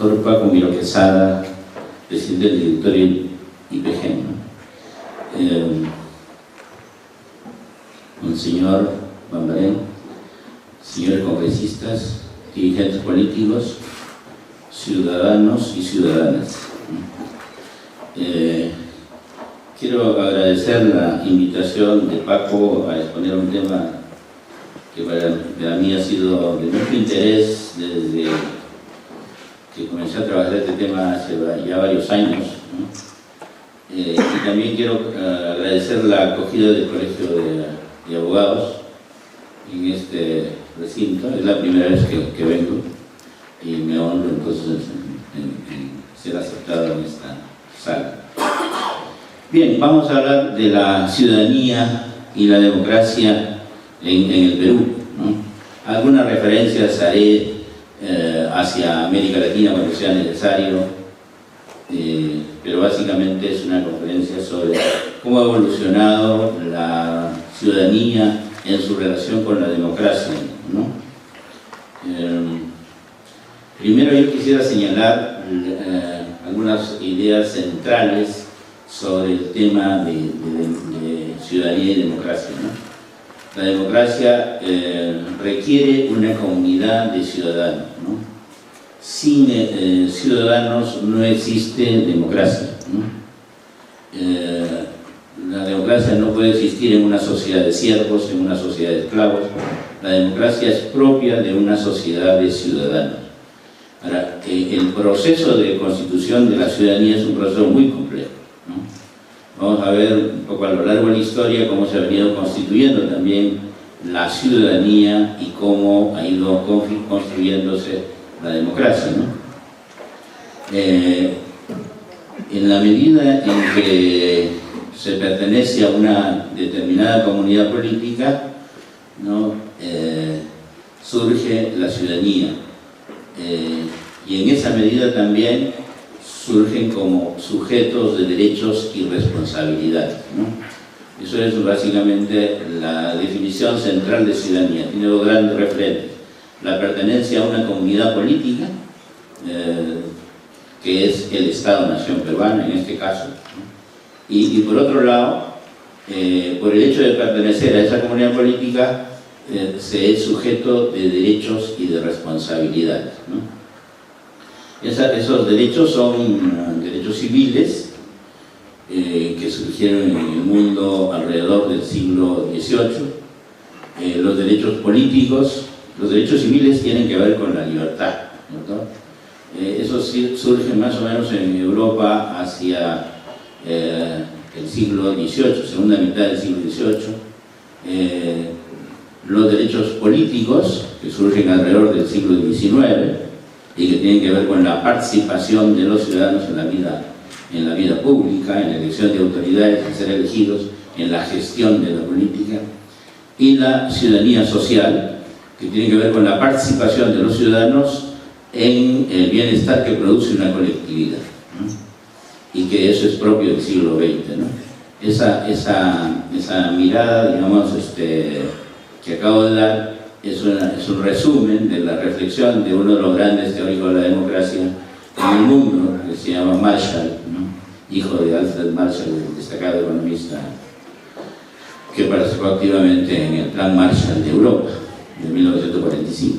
doctor Paco Miro Quesada, presidente del directorio IPG, Monseñor Bambarén, señores congresistas, dirigentes políticos, ciudadanos y ciudadanas. Quiero agradecer la invitación de Paco a exponer un tema que para mí ha sido de mucho interés desde que comencé a trabajar este tema hace ya varios años, ¿no? Y también quiero agradecer la acogida del Colegio de Abogados en este recinto. Es la primera vez que vengo y me honro entonces en ser aceptado en esta sala. Bien, vamos a hablar de la ciudadanía y la democracia en el Perú, ¿no? Algunas referencias haré hacia América Latina cuando sea necesario, pero básicamente es una conferencia sobre cómo ha evolucionado la ciudadanía en su relación con la democracia, ¿no? Primero yo quisiera señalar algunas ideas centrales sobre el tema de ciudadanía y democracia, ¿no? La democracia requiere una comunidad de ciudadanos, ¿no? Sin ciudadanos no existe democracia, ¿no? La democracia no puede existir en una sociedad de siervos, en una sociedad de esclavos. La democracia es propia de una sociedad de ciudadanos. Ahora, el proceso de constitución de la ciudadanía es un proceso muy complejo, ¿no? Vamos a ver un poco a lo largo de la historia cómo se ha venido constituyendo también la ciudadanía y cómo ha ido construyéndose la democracia, ¿no? En la medida en que se pertenece a una determinada comunidad política, ¿no? Surge la ciudadanía, y en esa medida también surgen como sujetos de derechos y responsabilidades, ¿no? Eso es básicamente la definición central de ciudadanía. Tiene dos grandes referentes: la pertenencia a una comunidad política, que es el Estado-Nación peruano en este caso, ¿no? Y por otro lado, por el hecho de pertenecer a esa comunidad política, se es sujeto de derechos y de responsabilidades, ¿no? Esos derechos son derechos civiles que surgieron en el mundo alrededor del siglo XVIII. Los derechos políticos, los derechos civiles tienen que ver con la libertad, ¿no? Eso surge más o menos en Europa hacia el siglo XVIII, segunda mitad del siglo XVIII. Los derechos políticos, que surgen alrededor del siglo XIX y que tienen que ver con la participación de los ciudadanos en la vida pública, en la elección de autoridades, en ser elegidos, en la gestión de la política. Y la ciudadanía social, que tiene que ver con la participación de los ciudadanos en el bienestar que produce una colectividad, ¿no? Y que eso es propio del siglo XX, ¿no? Esa mirada, digamos, que acabo de dar es un resumen de la reflexión de uno de los grandes teóricos de la democracia en el mundo, que se llama Marshall, ¿no? Hijo de Alfred Marshall, el destacado economista que participó activamente en el Plan Marshall de Europa de 1945.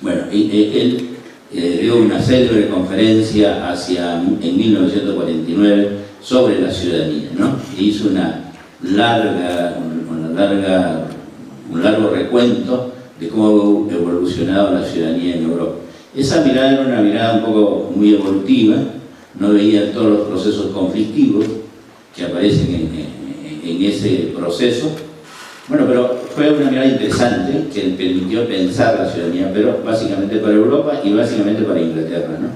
Bueno, él dio una célebre conferencia en 1949 sobre la ciudadanía, ¿no? Y hizo un largo recuento de cómo ha evolucionado la ciudadanía en Europa. Esa mirada era una mirada un poco muy evolutiva, no veía todos los procesos conflictivos que aparecen en ese proceso. Bueno, pero fue una mirada interesante que permitió pensar la ciudadanía, pero básicamente para Europa y básicamente para Inglaterra, ¿no?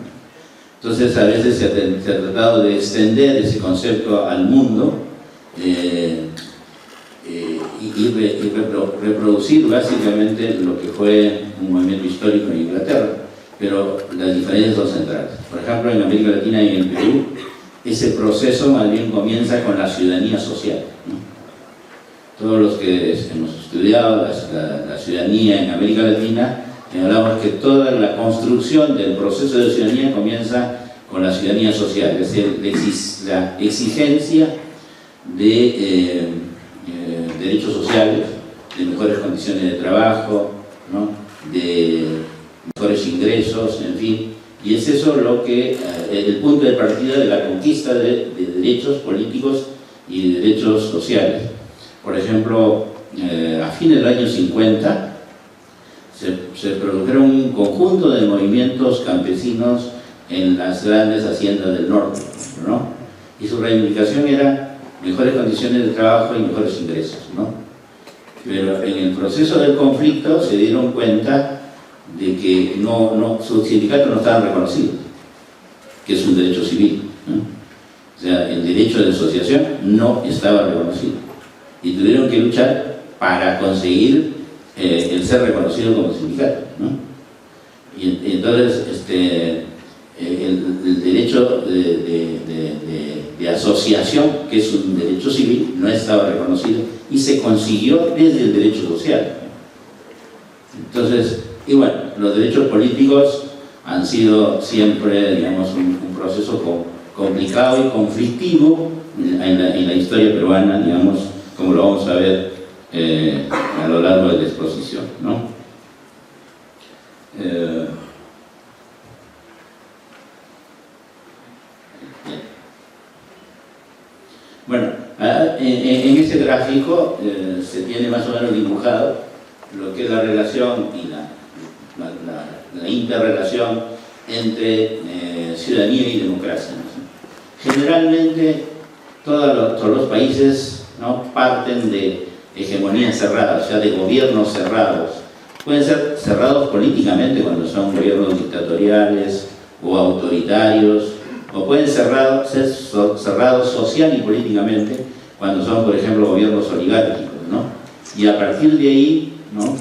Entonces a veces se ha tratado de extender ese concepto al mundo, y reproducir básicamente lo que fue un movimiento histórico en Inglaterra, pero las diferencias son centrales. Por ejemplo, en América Latina y en el Perú, ese proceso más bien comienza con la ciudadanía social, ¿no? Todos los que hemos estudiado la ciudadanía en América Latina Hablamos que toda la construcción del proceso de ciudadanía comienza con la ciudadanía social, es decir, la exigencia de derechos sociales, de mejores condiciones de trabajo, ¿no?, de mejores ingresos, en fin, y es eso lo que el punto de partida de la conquista de derechos políticos y de derechos sociales. Por ejemplo, a fines del año 50 se produjeron un conjunto de movimientos campesinos en las grandes haciendas del norte, ¿no?, y su reivindicación era mejores condiciones de trabajo y mejores ingresos, ¿no? Pero en el proceso del conflicto se dieron cuenta de que sus sindicatos no estaban reconocidos, que es un derecho civil, ¿no? O sea, el derecho de asociación no estaba reconocido y tuvieron que luchar para conseguir el ser reconocido como sindicato, ¿no? Y entonces el derecho de asociación, que es un derecho civil, no estaba reconocido y se consiguió desde el derecho social. Entonces, y bueno, los derechos políticos han sido siempre, digamos, un proceso complicado y conflictivo en la historia peruana, digamos, como lo vamos a ver a lo largo de la exposición, ¿no? Bueno, en ese gráfico se tiene más o menos dibujado lo que es la relación y la interrelación entre ciudadanía y democracia, ¿no? Generalmente todos los países, ¿no?, parten de hegemonías cerradas, o sea, de gobiernos cerrados. Pueden ser cerrados políticamente cuando son gobiernos dictatoriales o autoritarios, o pueden ser cerrados social y políticamente cuando son, por ejemplo, gobiernos oligárquicos, ¿no? Y a partir de ahí, ¿no?,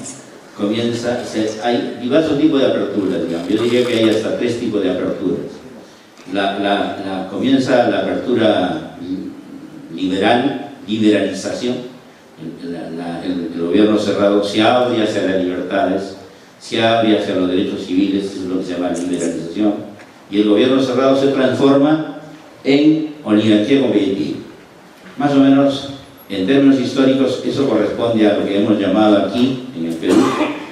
hay diversos tipos de aperturas, digamos. Yo diría que hay hasta 3 tipos de aperturas. Comienza la apertura liberalización. El gobierno cerrado se abre hacia las libertades, se abre hacia los derechos civiles, eso es lo que se llama liberalización, y el gobierno cerrado se transforma en oligarquía competitiva. Más o menos, en términos históricos, eso corresponde a lo que hemos llamado aquí, en el Perú,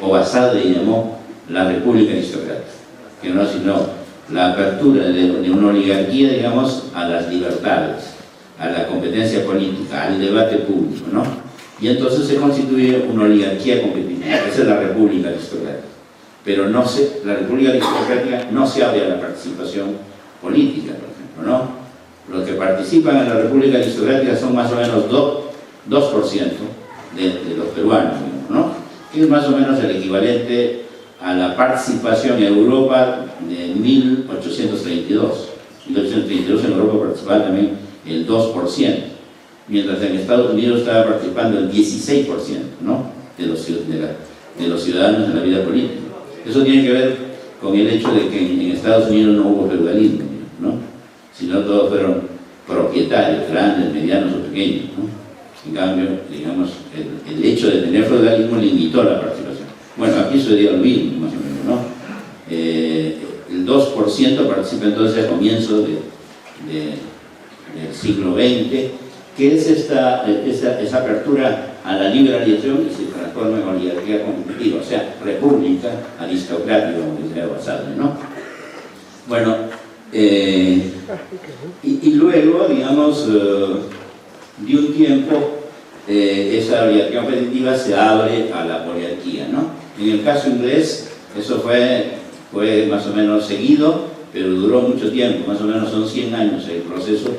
o Basadre llamó la República Aristocrática, que no es sino la apertura de una oligarquía, digamos, a las libertades, a la competencia política, al debate público, ¿no? Y entonces se constituye una oligarquía competitiva. Esa es la República Aristocrática. Pero la República Aristocrática no se abre a la participación política, por ejemplo, ¿no? Los que participan en la República Aristocrática son más o menos 2% de los peruanos, ¿no?, que es más o menos el equivalente a la participación en Europa de 1832. En 1832 en Europa participaba también el 2%, mientras en Estados Unidos estaba participando el 16%, ¿no?, de los ciudadanos en la vida política. Eso tiene que ver con el hecho de que en Estados Unidos no hubo feudalismo, ¿no?, sino todos fueron propietarios, grandes, medianos o pequeños, ¿no? En cambio, digamos, el hecho de tener feudalismo limitó la participación. Bueno, aquí sucedió lo mismo, más o menos, ¿no? El 2% participa entonces a comienzos del siglo XX, que es esa apertura a la liberalización y se transforma en oligarquía competitiva, o sea, república aristocrática, como decía Basadre, ¿no? Bueno, y luego, digamos, de un tiempo, esa oligarquía competitiva se abre a la poliarquía, ¿no? En el caso inglés, eso fue más o menos seguido, pero duró mucho tiempo, más o menos son 100 años el proceso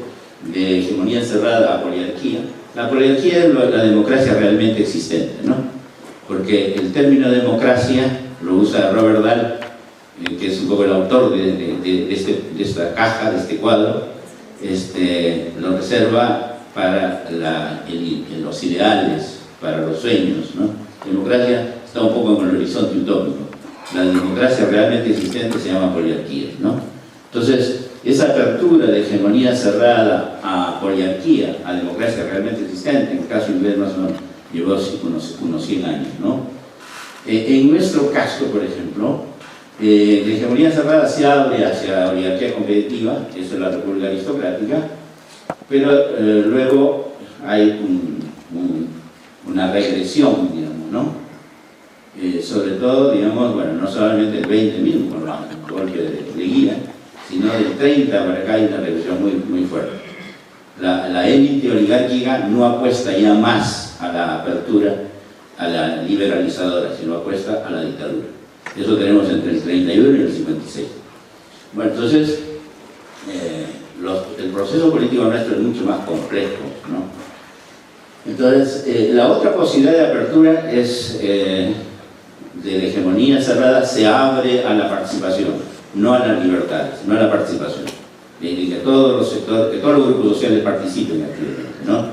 de hegemonía cerrada a poliarquía. La poliarquía es la democracia realmente existente, ¿no? Porque el término democracia lo usa Robert Dahl, que es un poco el autor de esta caja, de este cuadro, lo reserva para los ideales, para los sueños, ¿no? Democracia está un poco en el horizonte utópico. La democracia realmente existente se llama poliarquía, ¿no? Entonces, esa apertura de hegemonía cerrada a poliarquía, a democracia realmente existente, en el caso inglés más o menos llevó unos 100 años, ¿no? En nuestro caso, por ejemplo, la hegemonía cerrada se abre hacia la oligarquía competitiva, eso es la república aristocrática, pero luego hay una regresión, digamos, ¿no? Sobre todo, digamos, bueno, no solamente el 20 mismo con el golpe de Guía, sino del 30 para acá hay una regresión muy fuerte. La élite oligárquica no apuesta ya más a la apertura, a la liberalizadora, sino apuesta a la dictadura. Eso tenemos entre el 31 y el 56. Bueno, entonces, el proceso político nuestro es mucho más complejo, ¿no? Entonces, la otra posibilidad de apertura es, de la hegemonía cerrada, se abre a la participación, no a las libertades, no a la participación. Y que todos los sectores, que todos los grupos sociales participen activamente, ¿no?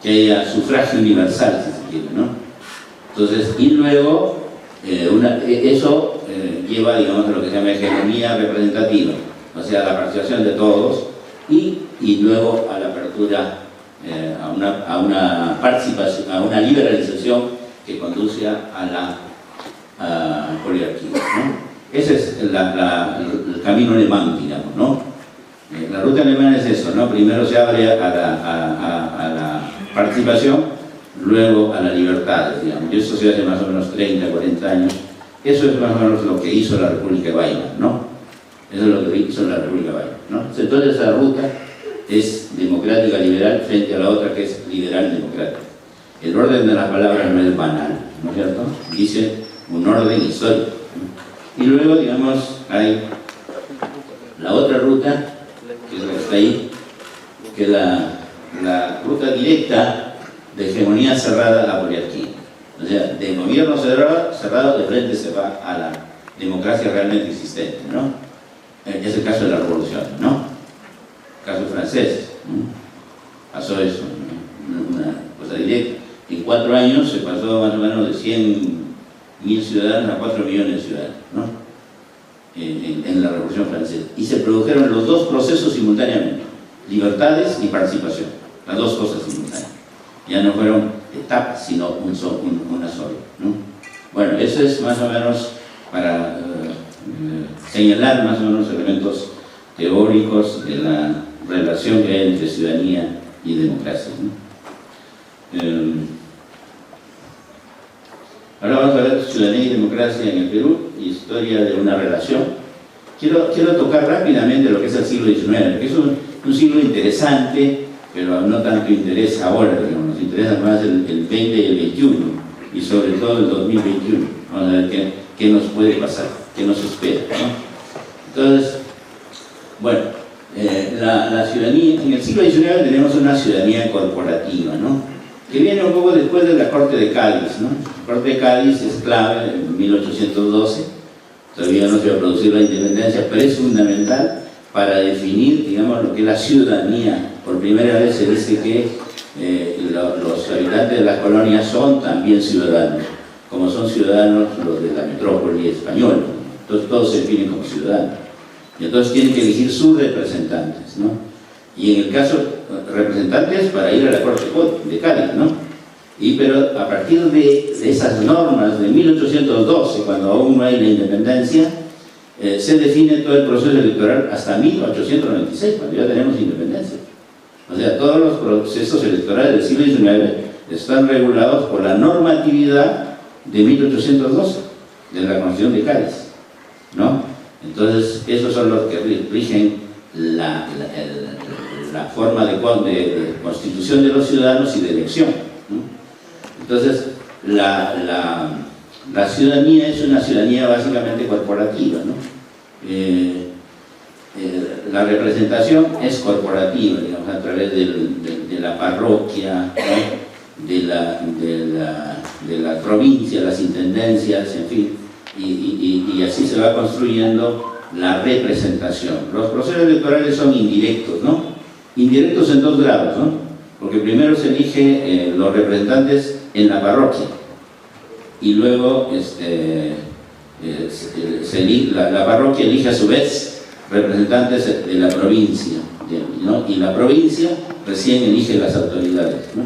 Que haya sufragio universal, si se quiere, ¿no? Entonces, y luego, eso lleva, digamos, a lo que se llama hegemonía representativa, o sea, a la participación de todos, y luego a la apertura, a una participación, a una liberalización que conduce a la oligarquía, ¿no? Ese es el camino alemán, digamos, ¿no? La ruta alemana es eso, ¿no? Primero se abre a la participación, luego a la libertad, digamos. Y eso se hace más o menos 30, 40 años. Eso es más o menos lo que hizo la República de Weimar, ¿no? Eso es lo que hizo la República de Weimar, ¿no? Entonces esa ruta es democrática liberal frente a la otra que es liberal democrática. El orden de las palabras no es banal, ¿no es cierto? Dice un orden histórico, ¿no? Y luego, digamos, hay la otra ruta, que es la que está ahí, que es la ruta directa de hegemonía cerrada a la oligarquía. O sea, de gobierno cerrado, de frente se va a la democracia realmente existente, ¿no? Es el caso de la revolución, ¿no? El caso francés, ¿no? Pasó eso, ¿no? Una cosa directa. En 4 años se pasó más o menos de 100.000 ciudadanos a 4 millones de ciudadanos, ¿no? En la Revolución Francesa. Y se produjeron los dos procesos simultáneamente, libertades y participación, las dos cosas simultáneas. Ya no fueron etapas, sino una sola, ¿no? Bueno, eso es más o menos para señalar más o menos elementos teóricos de la relación que hay entre ciudadanía y democracia, ¿no? Ahora vamos a ver ciudadanía y democracia en el Perú, historia de una relación. Quiero tocar rápidamente lo que es el siglo XIX, que es un siglo interesante, pero no tanto interesa ahora, digamos, nos interesa más el 20 y el 21, y sobre todo el 2021. Vamos a ver qué nos puede pasar, qué nos espera, ¿no? Entonces, bueno, la ciudadanía, en el siglo XIX tenemos una ciudadanía corporativa, ¿no? Que viene un poco después de la Corte de Cádiz, ¿no? La Corte de Cádiz es clave en 1812, todavía no se va a producir la independencia, pero es fundamental para definir, digamos, lo que es la ciudadanía. Por primera vez se dice que los habitantes de las colonias son también ciudadanos, como son ciudadanos los de la metrópoli española. Entonces todos se definen como ciudadanos. Y entonces tienen que elegir sus representantes, ¿no? Y en el caso, representantes para ir a la Corte de Cádiz, ¿no? Pero a partir de esas normas de 1812, cuando aún no hay la independencia, se define todo el proceso electoral hasta 1896, cuando ya tenemos independencia. O sea, todos los procesos electorales del siglo XIX están regulados por la normatividad de 1812, de la Constitución de Cádiz, ¿no? Entonces, esos son los que rigen la forma de constitución de los ciudadanos y de elección, ¿no? Entonces, la ciudadanía es una ciudadanía básicamente corporativa, ¿no? La representación es corporativa, digamos, a través de la parroquia, ¿no? de la provincia, las intendencias, en fin, y así se va construyendo la representación. Los procesos electorales son indirectos, ¿no? Indirectos en 2 grados, ¿no? Porque primero se elige los representantes en la parroquia y luego la parroquia elige a su vez representantes de la provincia, ¿no? Y la provincia recién elige las autoridades, ¿no?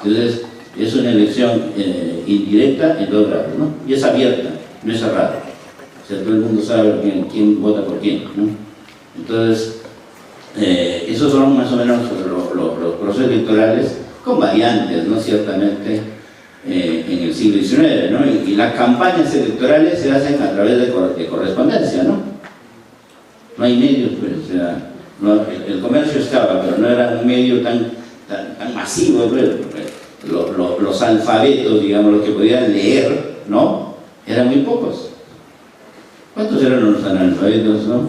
Entonces, es una elección indirecta en 2 grados, ¿no? Y es abierta, no es cerrada. O sea, todo el mundo sabe quién vota por quién, ¿no? Entonces, esos son más o menos los procesos electorales, con variantes, ¿no? Ciertamente, en el siglo XIX, ¿no? Y las campañas electorales se hacen a través de correspondencia, ¿no? No hay medios, pues, o sea, no, el comercio estaba, pero no era un medio tan masivo, pues, los alfabetos, digamos, los que podían leer, ¿no? Eran muy pocos. ¿Cuántos eran los analfabetos, no?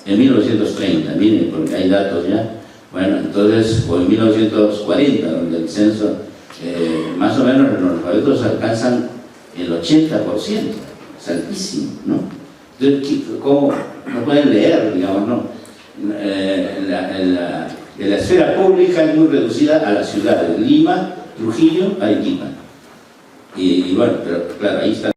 En 1930, miren, porque hay datos ya. Bueno, entonces, o en 1940, donde el censo, más o menos los analfabetos alcanzan el 80%, es altísimo, ¿no? Entonces, ¿cómo no pueden leer, digamos, no? La esfera pública es muy reducida a las ciudades, Lima, Trujillo, Arequipa. Y bueno, pero claro, ahí está.